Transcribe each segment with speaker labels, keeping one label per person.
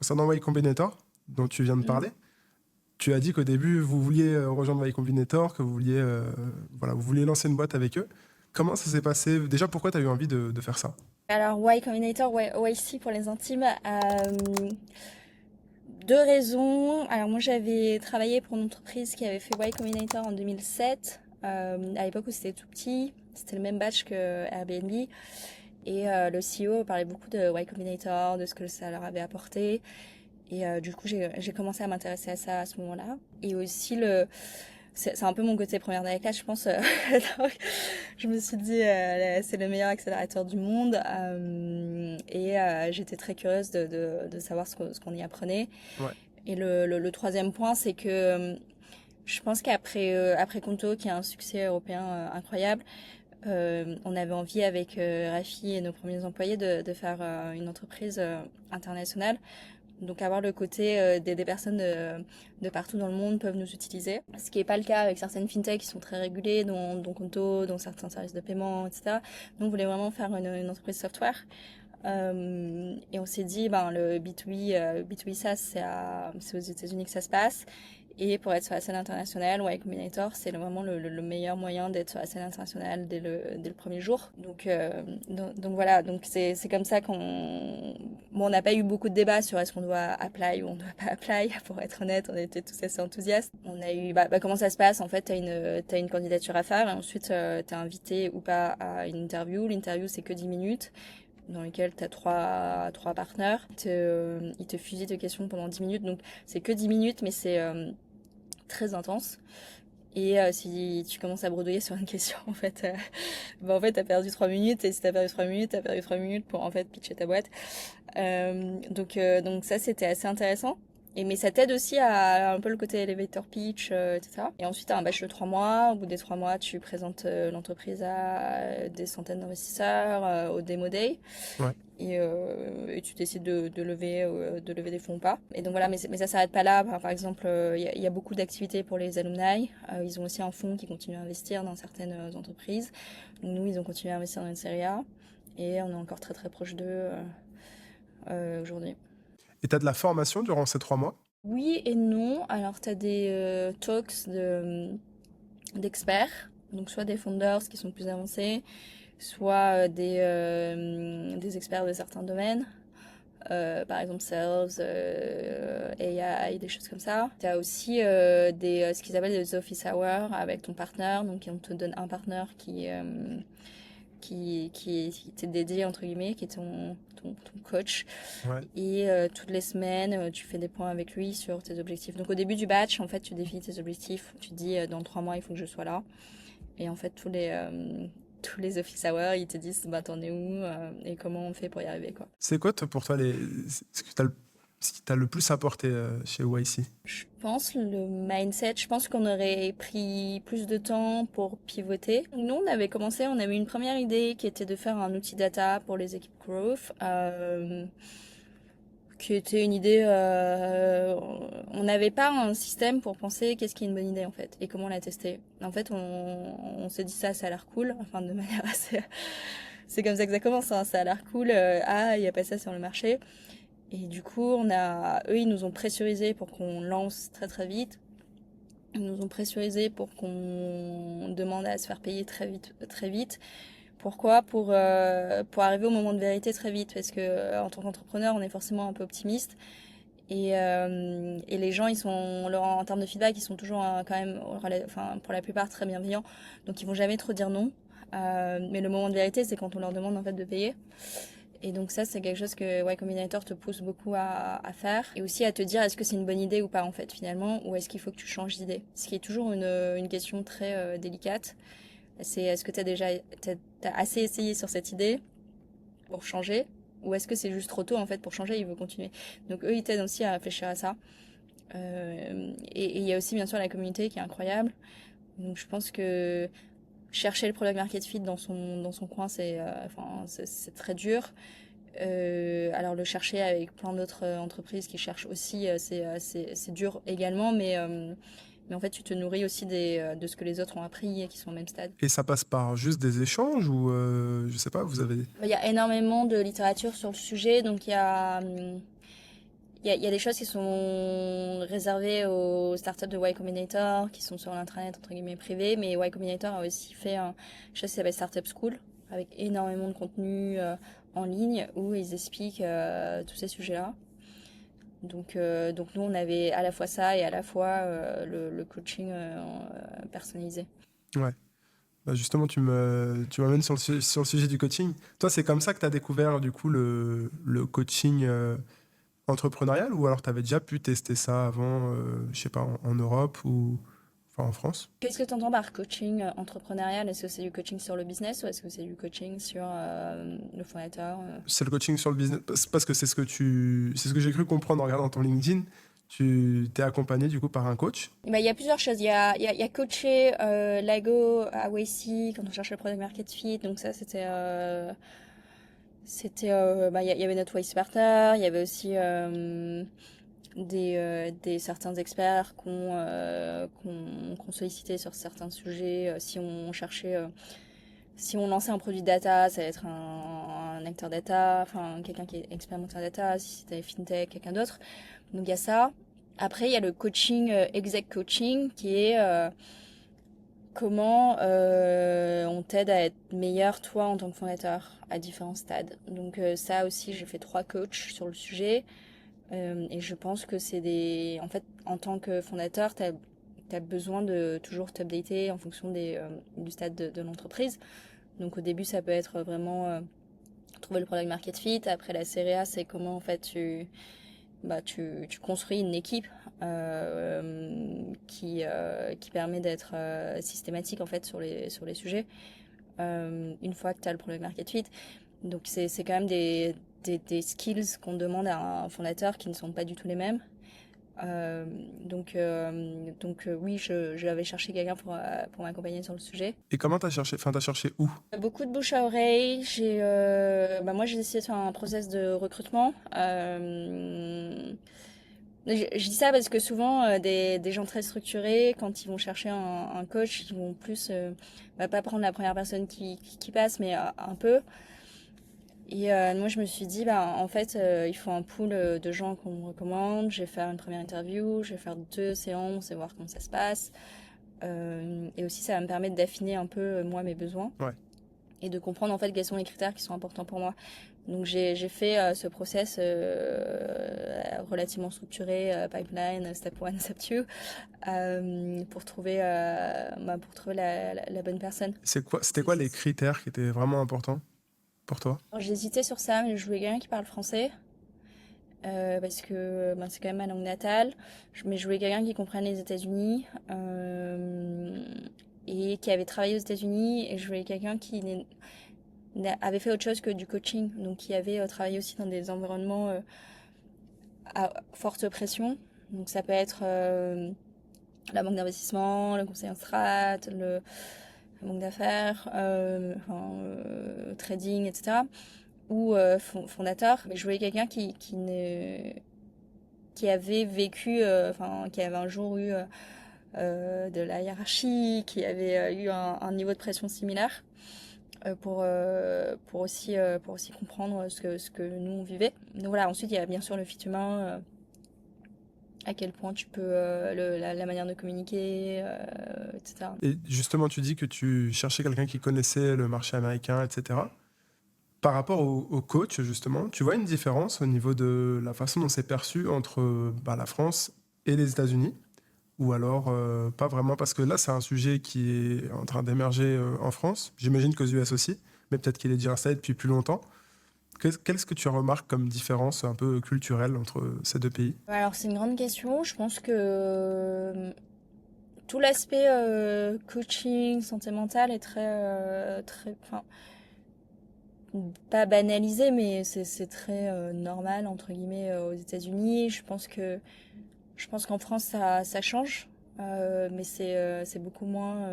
Speaker 1: Concernant Y Combinator, dont tu viens de parler, tu as dit qu'au début, vous vouliez rejoindre Y Combinator, que voilà, vous vouliez lancer une boîte avec eux. Comment ça s'est passé? Déjà, pourquoi tu as eu envie de faire ça?
Speaker 2: Alors, Y Combinator, YC pour les intimes. Deux raisons. Alors, moi, j'avais travaillé pour une entreprise qui avait fait Y Combinator en 2007, à l'époque où c'était tout petit. C'était le même batch que Airbnb. Et le CEO parlait beaucoup de Y Combinator, de ce que ça leur avait apporté. Et du coup, j'ai commencé à m'intéresser à ça à ce moment-là. Et aussi, c'est un peu mon côté première d'AECA, je pense. Donc, je me suis dit, c'est le meilleur accélérateur du monde. J'étais très curieuse de savoir ce qu'on y apprenait.
Speaker 1: Ouais.
Speaker 2: Et le troisième point, c'est que je pense après Conto, qui a un succès européen incroyable, on avait envie avec Rafi et nos premiers employés de faire une entreprise internationale. Donc avoir le côté des personnes de partout dans le monde peuvent nous utiliser. Ce qui n'est pas le cas avec certaines fintechs qui sont très régulées, dont Conto, dont certains services de paiement, etc. Donc on voulait vraiment faire une entreprise software. Et on s'est dit, ben, le B2B SaaS, c'est aux États-Unis que ça se passe. Et pour être sur la scène internationale, Y Combinator, c'est vraiment le meilleur moyen d'être sur la scène internationale dès le premier jour. Donc voilà, donc c'est comme ça Bon, on n'a pas eu beaucoup de débats sur est-ce qu'on doit apply ou on ne doit pas apply. Pour être honnête, on était tous assez enthousiastes. On a eu, comment ça se passe? En fait, t'as une candidature à faire et ensuite t'es invité ou pas à une interview. L'interview, c'est que 10 minutes dans lequel tu as trois partenaires. Ils te fusillent de questions pendant 10 minutes. Donc, c'est que 10 minutes, mais c'est très intense. Et si tu commences à bredouiller sur une question, en fait, t'as perdu 3 minutes. Et si t'as perdu 3 minutes, t'as perdu 3 minutes pour en fait pitcher ta boîte. Donc ça, c'était assez intéressant. Mais ça t'aide aussi à un peu le côté elevator pitch, etc. Et ensuite, tu as un batch de 3 mois. Au bout des 3 mois, tu présentes l'entreprise à des centaines d'investisseurs au Demo Day.
Speaker 1: Ouais.
Speaker 2: Et tu décides de lever des fonds ou pas. Et donc voilà, mais ça s'arrête pas là. Par exemple, il y a beaucoup d'activités pour les alumni. Ils ont aussi un fonds qui continue à investir dans certaines entreprises. Donc nous, ils ont continué à investir dans une série A. Et on est encore très très proche d'eux aujourd'hui.
Speaker 1: Et tu as de la formation durant ces 3 mois?
Speaker 2: Oui et non. Alors, tu as des talks d'experts, donc soit des founders qui sont plus avancés, soit des experts de certains domaines. Par exemple sales, AI, des choses comme ça. Tu as aussi ce qu'ils appellent des office hours avec ton partenaire. Donc on te donne un partenaire qui t'est dédié, entre guillemets, qui est ton coach.
Speaker 1: Ouais.
Speaker 2: Et toutes les semaines, tu fais des points avec lui sur tes objectifs. Donc au début du batch, en fait, tu définis tes objectifs. Tu te dis, dans 3 mois, il faut que je sois là. Et en fait, tous les office hours, ils te disent, bah, t'en es où et comment on fait pour y arriver, quoi.
Speaker 1: C'est quoi, pour toi, ce qui t'a le plus apporté chez YC?
Speaker 2: Je pense le mindset, je pense qu'on aurait pris plus de temps pour pivoter. Nous, on avait une première idée qui était de faire un outil data pour les équipes growth. Qui était une idée. On n'avait pas un système pour penser qu'est-ce qui est une bonne idée en fait et comment la tester. En fait, on s'est dit ça a l'air cool, enfin de manière assez. C'est comme ça que ça commence, hein, ça a l'air cool. Il n'y a pas ça sur le marché. Et du coup, eux, ils nous ont pressurisé pour qu'on lance très très vite. Ils nous ont pressurisé pour qu'on demande à se faire payer très vite, très vite. Pourquoi? Pour arriver au moment de vérité très vite, parce que en tant qu'entrepreneur, on est forcément un peu optimiste. Et les gens, en termes de feedback, ils sont toujours quand même, enfin, pour la plupart, très bienveillants. Donc, ils vont jamais trop dire non. Mais le moment de vérité, c'est quand on leur demande en fait de payer. Et donc ça, c'est quelque chose que Y Combinator te pousse beaucoup à faire. Et aussi à te dire, est-ce que c'est une bonne idée ou pas, en fait, finalement, ou est-ce qu'il faut que tu changes d'idée? Ce qui est toujours une question très délicate. C'est est-ce que t'as assez essayé sur cette idée pour changer? Ou est-ce que c'est juste trop tôt, en fait, pour changer, il veut continuer? Donc eux, ils t'aident aussi à réfléchir à ça. Et il y a aussi, bien sûr, la communauté qui est incroyable. Donc je pense que chercher le product market fit dans son coin, c'est très dur. Alors le chercher avec plein d'autres entreprises qui cherchent aussi, c'est dur également, mais en fait tu te nourris aussi de ce que les autres ont appris et qui sont au même stade.
Speaker 1: Et ça passe par juste des échanges ou, je sais pas, vous avez...
Speaker 2: Il y a énormément de littérature sur le sujet, donc il y a des choses qui sont réservées aux startups de Y Combinator, qui sont sur l'intranet entre guillemets privé, mais Y Combinator a aussi fait une chose qui s'appelle Startup School, avec énormément de contenu en ligne où ils expliquent tous ces sujets-là. Donc nous, on avait à la fois ça et à la fois le coaching personnalisé.
Speaker 1: Ouais. Bah, justement, tu m'amènes sur le sujet du coaching. Toi, c'est comme ça que tu as découvert du coup le coaching entrepreneurial ou alors tu avais déjà pu tester ça avant, je sais pas, en Europe ou enfin en France?
Speaker 2: Qu'est-ce que tu entends par coaching entrepreneurial? Est-ce que c'est du coaching sur le business ou est-ce que c'est du coaching sur le fondateur?
Speaker 1: C'est le coaching sur le business parce que c'est ce que j'ai cru comprendre en regardant ton LinkedIn. Tu t'es accompagné du coup par un coach.
Speaker 2: Ben, il y a plusieurs choses. Il y a coaché Lago à Wacy quand on cherchait le product market fit. Donc ça, il y avait notre Waste Partner. Il y avait aussi des certains experts qu'on sollicitait sur certains sujets. Si on lançait un produit data, ça allait être un acteur data, enfin quelqu'un qui est expert moteur data. Si c'était fintech, quelqu'un d'autre. Donc il y a ça. Après, il y a le coaching, exec coaching, qui est comment on t'aide à être meilleur toi en tant que fondateur à différents stades. Donc ça aussi, j'ai fait 3 coachs sur le sujet. Et je pense que en fait, en tant que fondateur, t'as besoin de toujours t'updater en fonction du stade de l'entreprise. Donc au début, ça peut être vraiment trouver le product market fit. Après, la série A, c'est comment en fait tu construis une équipe qui permet d'être systématique en fait sur les sujets une fois que tu as le product market fit. Donc c'est quand même des skills qu'on demande à un fondateur qui ne sont pas du tout les mêmes. Euh, oui, j'avais cherché quelqu'un pour m'accompagner sur le sujet.
Speaker 1: Et comment t'as cherché? Enfin, t'as cherché où?
Speaker 2: Beaucoup de bouche à oreille. Moi, j'ai décidé de faire un process de recrutement. Je dis ça parce que souvent, des gens très structurés, quand ils vont chercher un coach, ils vont plus, pas prendre la première personne qui passe, mais un peu. Et moi, je me suis dit, en fait, il faut un pool de gens qu'on me recommande. Je vais faire une première interview, je vais faire 2 séances et voir comment ça se passe. Et aussi, ça va me permettre d'affiner un peu, moi, mes besoins
Speaker 1: Ouais.
Speaker 2: et de comprendre, en fait, quels sont les critères qui sont importants pour moi. Donc, j'ai fait ce process relativement structuré, pipeline, step 1, step 2, pour trouver la bonne personne.
Speaker 1: C'était quoi les critères qui étaient vraiment importants pour toi?
Speaker 2: Alors, j'ai hésité sur ça, mais je voulais quelqu'un qui parle français. Parce que c'est quand même ma langue natale. Mais je voulais quelqu'un qui comprenne les États-Unis et qui avait travaillé aux États-Unis. Et je voulais quelqu'un qui avait fait autre chose que du coaching, donc qui avait travaillé aussi dans des environnements à forte pression. Donc ça peut être la banque d'investissement, le conseil en strat, la banque d'affaires, trading, etc. Ou fondateur. Mais je voulais quelqu'un qui avait vécu, qui avait un jour eu de la hiérarchie, qui avait eu un niveau de pression similaire pour aussi comprendre ce que nous on vivait. Donc voilà, ensuite il y a bien sûr le fit humain, à quel point tu peux, la manière de communiquer, etc.
Speaker 1: Et justement, tu dis que tu cherchais quelqu'un qui connaissait le marché américain, etc. Par rapport au coach, justement, tu vois une différence au niveau de la façon dont c'est perçu entre la France et les États-Unis? Ou alors pas vraiment? Parce que là, c'est un sujet qui est en train d'émerger en France. J'imagine qu'aux US aussi, mais peut-être qu'il est déjà installé depuis plus longtemps. Qu'est-ce que tu remarques comme différence un peu culturelle entre ces deux pays?
Speaker 2: Alors c'est une grande question. Je pense que tout l'aspect coaching, santé mentale est enfin, pas banalisé, mais c'est très normal entre guillemets aux États-Unis. Je pense qu'en France ça change, mais c'est beaucoup moins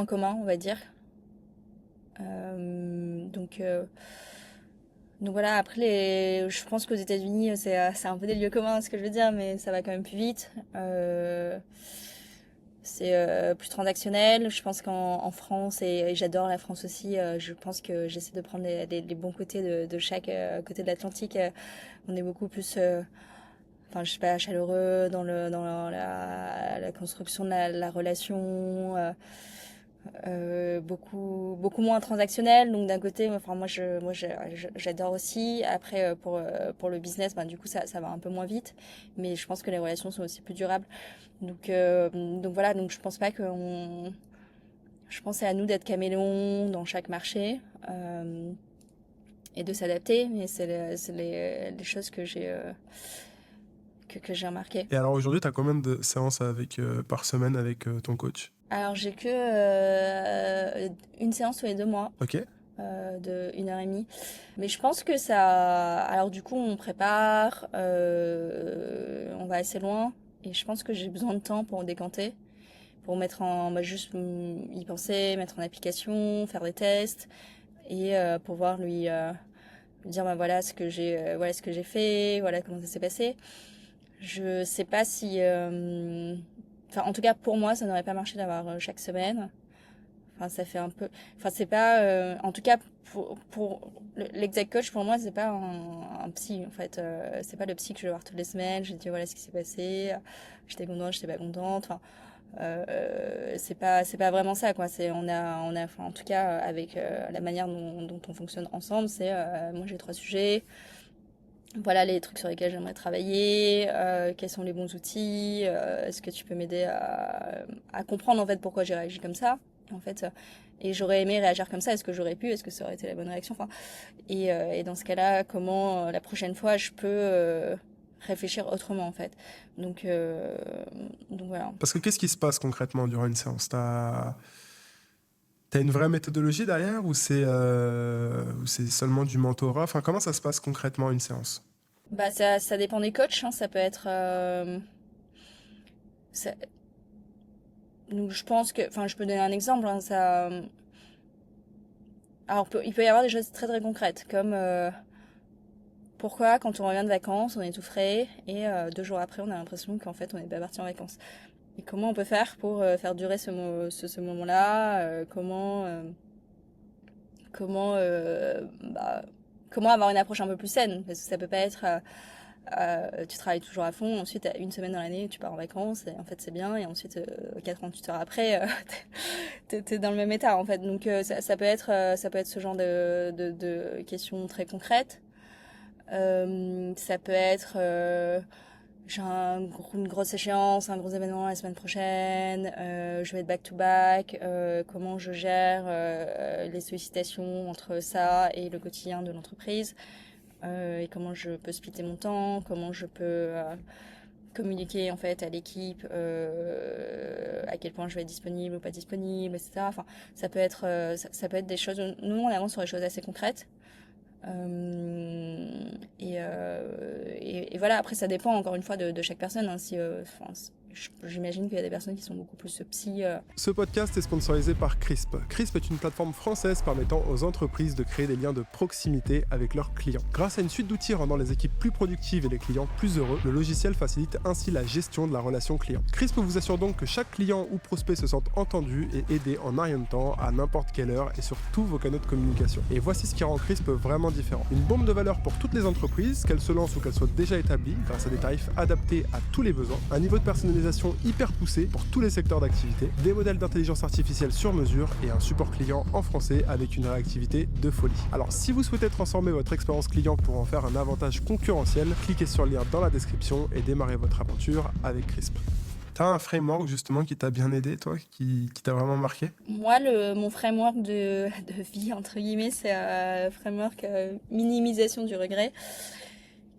Speaker 2: commun, on va dire. Euh, donc euh, donc voilà. Après je pense qu'aux États-Unis c'est un peu des lieux communs, ce que je veux dire, mais ça va quand même plus vite. c'est plus transactionnel. Je pense qu'en France, et j'adore la France aussi, je pense que j'essaie de prendre les bons côtés de chaque côté de l'Atlantique. On est beaucoup plus, enfin, je sais pas, chaleureux dans la construction de la relation. Beaucoup moins transactionnel. Donc d'un côté, enfin j'adore aussi. Après pour le business, ben, du coup ça va un peu moins vite, mais je pense que les relations sont aussi plus durables. Donc voilà, donc je pense pas je pense c'est à nous d'être caméléons dans chaque marché et de s'adapter. Mais c'est les choses que j'ai remarquées.
Speaker 1: Et alors aujourd'hui, tu as combien de séances par semaine avec ton coach?
Speaker 2: Alors j'ai que une séance tous les 2 mois.
Speaker 1: Ok.
Speaker 2: De 1 heure et demie. Mais je pense que ça... Alors du coup, on prépare, on va assez loin. Et je pense que j'ai besoin de temps pour décanter, pour mettre en... Bah, juste y penser, mettre en application, faire des tests, et pouvoir lui dire, bah, voilà ce que j'ai fait, voilà comment ça s'est passé. Je sais pas si... Enfin, en tout cas, pour moi, ça n'aurait pas marché d'avoir chaque semaine. Enfin, ça fait un peu. Enfin, c'est pas. En tout cas, pour l'exec coach, pour moi, c'est pas un psy. En fait, c'est pas le psy que je vais voir toutes les semaines. Je dis voilà ce qui s'est passé. J'étais contente, j'étais pas contente. Enfin, c'est pas vraiment ça, quoi. Enfin, en tout cas, avec la manière dont on fonctionne ensemble, c'est moi j'ai 3 sujets. Voilà les trucs sur lesquels j'aimerais travailler, quels sont les bons outils, est-ce que tu peux m'aider à comprendre en fait pourquoi j'ai réagi comme ça, en fait, et j'aurais aimé réagir comme ça, est-ce que j'aurais pu, est-ce que ça aurait été la bonne réaction, enfin, et dans ce cas-là, comment la prochaine fois je peux réfléchir autrement en fait. Donc, euh, donc voilà.
Speaker 1: Parce que qu'est-ce qui se passe concrètement durant une séance? T'as une vraie méthodologie derrière ou c'est seulement du mentorat? Enfin, comment ça se passe concrètement une séance?
Speaker 2: Bah ça dépend des coachs, hein, ça peut être ça- donc je pense que, enfin je peux donner un exemple, hein, ça. Alors, il peut y avoir des choses très très concrètes, comme pourquoi quand on revient de vacances, on est tout frais et 2 jours après, on a l'impression qu'en fait, on n'est pas parti en vacances. Et comment on peut faire pour faire durer ce moment-là comment, bah, comment avoir une approche un peu plus saine? Parce que ça peut pas être tu travailles toujours à fond, ensuite 1 semaine dans l'année tu pars en vacances et en fait c'est bien et ensuite 48 heures après t'es dans le même état en fait. Donc ça peut être ce genre de questions très concrètes. Ça peut être j'ai une grosse échéance, un gros événement la semaine prochaine, je vais être back to back, comment je gère les sollicitations entre ça et le quotidien de l'entreprise, et comment je peux splitter mon temps, comment je peux communiquer en fait à l'équipe, à quel point je vais être disponible ou pas disponible, etc. Enfin, ça peut être des choses. Nous, on avance sur des choses assez concrètes. Et voilà, après ça dépend encore une fois de chaque personne, hein. Si, enfin, j'imagine qu'il y a des personnes qui sont beaucoup plus psy.
Speaker 1: Ce podcast est sponsorisé par Crisp. Crisp est une plateforme française permettant aux entreprises de créer des liens de proximité avec leurs clients. Grâce à une suite d'outils rendant les équipes plus productives et les clients plus heureux, le logiciel facilite ainsi la gestion de la relation client. Crisp vous assure donc que chaque client ou prospect se sente entendu et aidé en un rien de temps, à n'importe quelle heure et sur tous vos canaux de communication. Et voici ce qui rend Crisp vraiment différent. Une bombe de valeur pour toutes les entreprises, qu'elles se lancent ou qu'elles soient déjà établies, grâce à des tarifs adaptés à tous les besoins, un niveau de personnalisation hyper poussé pour tous les secteurs d'activité, des modèles d'intelligence artificielle sur mesure et un support client en français avec une réactivité de folie. Alors si vous souhaitez transformer votre expérience client pour en faire un avantage concurrentiel, cliquez sur le lien dans la description et démarrez votre aventure avec Crisp. T'as un framework justement qui t'a bien aidé, toi, qui t'a vraiment marqué?
Speaker 2: Moi, mon framework de vie, entre guillemets, c'est un framework minimisation du regret,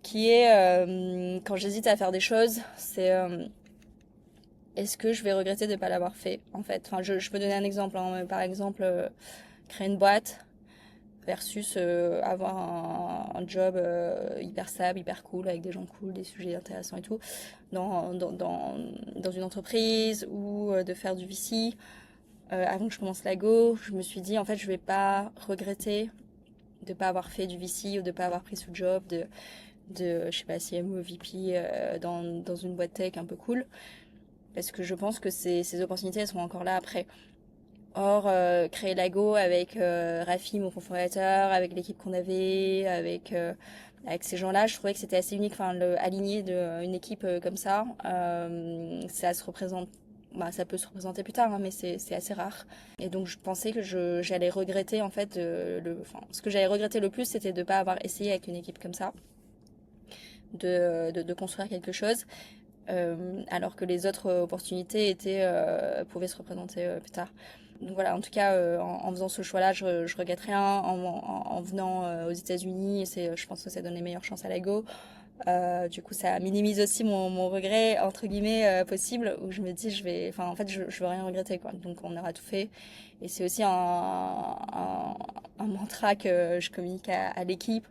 Speaker 2: qui est quand j'hésite à faire des choses, c'est est-ce que je vais regretter de ne pas l'avoir fait, en fait. Enfin, je peux donner un exemple, hein. Par exemple, créer une boîte versus avoir un job hyper stable, hyper cool, avec des gens cool, des sujets intéressants et tout, dans une entreprise, ou de faire du VC. Avant que je commence Lago, je me suis dit, en fait, je vais pas regretter de pas avoir fait du VC ou de pas avoir pris ce job de je sais pas, CMO, VP dans une boîte tech un peu cool. parce que je pense que ces opportunités, elles seront encore là après. Or, créer Lago avec Rafi, mon cofondateur, avec l'équipe qu'on avait, avec ces gens-là, je trouvais que c'était assez unique. Enfin, aligner une équipe comme ça, ça se représente. Bah, ça peut se représenter plus tard, hein, mais c'est assez rare. Et donc, je pensais que j'allais regretter, en fait, ce que j'allais regretter le plus, c'était de ne pas avoir essayé avec une équipe comme ça, de construire quelque chose, alors que les autres opportunités pouvaient se représenter plus tard. Donc voilà, en tout cas, en faisant ce choix-là, je regrette rien. En venant aux États-Unis, je pense que ça donne les meilleures chances à Lago. Du coup, ça minimise aussi mon regret, entre guillemets, possible, où je me dis, en fait, je veux rien regretter, quoi. Donc, on aura tout fait. Et c'est aussi un mantra que je communique à l'équipe.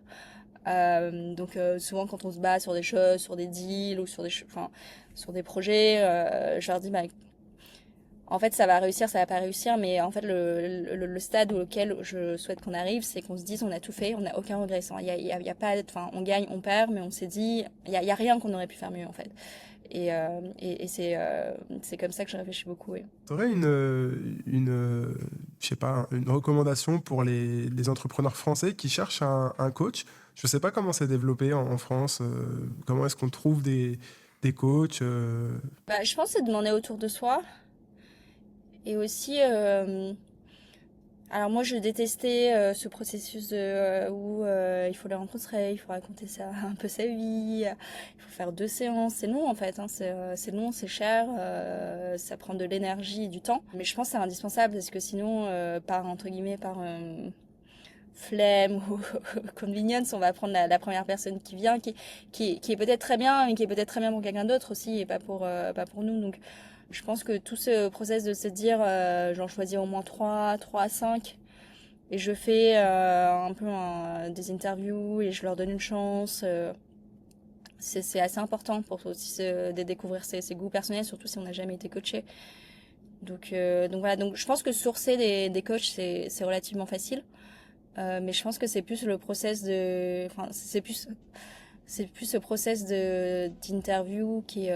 Speaker 2: Donc, souvent, quand on se bat sur des choses, sur des deals ou sur des projets, je leur dis, bah, en fait, ça va réussir, ça va pas réussir, mais en fait, le stade auquel je souhaite qu'on arrive, c'est qu'on se dise, on a tout fait, on n'a aucun regret. Il y a pas, enfin, on gagne, on perd, mais on s'est dit, il y a rien qu'on aurait pu faire mieux, en fait. Et c'est comme ça que je réfléchis beaucoup, oui.
Speaker 1: T'aurais je sais pas, une recommandation pour les entrepreneurs français qui cherchent un coach? Je sais pas comment c'est développé en France. Comment est-ce qu'on trouve des coachs?
Speaker 2: Bah, je pense que c'est demander autour de soi. Et aussi, alors moi je détestais ce processus où il faut les rencontrer, il faut raconter un peu sa vie, il faut faire 2 séances. C'est long en fait, hein, c'est long, c'est cher, ça prend de l'énergie et du temps. Mais je pense que c'est indispensable parce que sinon, entre guillemets, par flemme ou convenience, on va prendre la première personne qui vient, qui est peut-être très bien, mais qui est peut-être très bien pour quelqu'un d'autre aussi et pas pour nous. Donc je pense que tout ce process de se dire, j'en choisis au moins 3 à 5, et je fais un peu des interviews et je leur donne une chance. C'est assez important pour aussi de découvrir ses goûts personnels, surtout si on n'a jamais été coaché. Donc voilà, donc je pense que sourcer des coachs, c'est relativement facile. Mais je pense que c'est plus le process enfin, c'est plus ce process d'interview qui,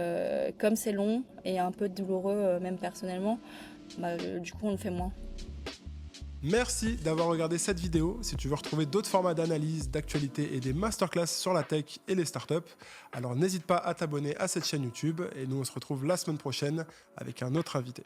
Speaker 2: comme c'est long et un peu douloureux, même personnellement, bah, du coup, on le fait moins.
Speaker 1: Merci d'avoir regardé cette vidéo. Si tu veux retrouver d'autres formats d'analyse, d'actualité et des masterclass sur la tech et les startups, alors n'hésite pas à t'abonner à cette chaîne YouTube et nous on se retrouve la semaine prochaine avec un autre invité.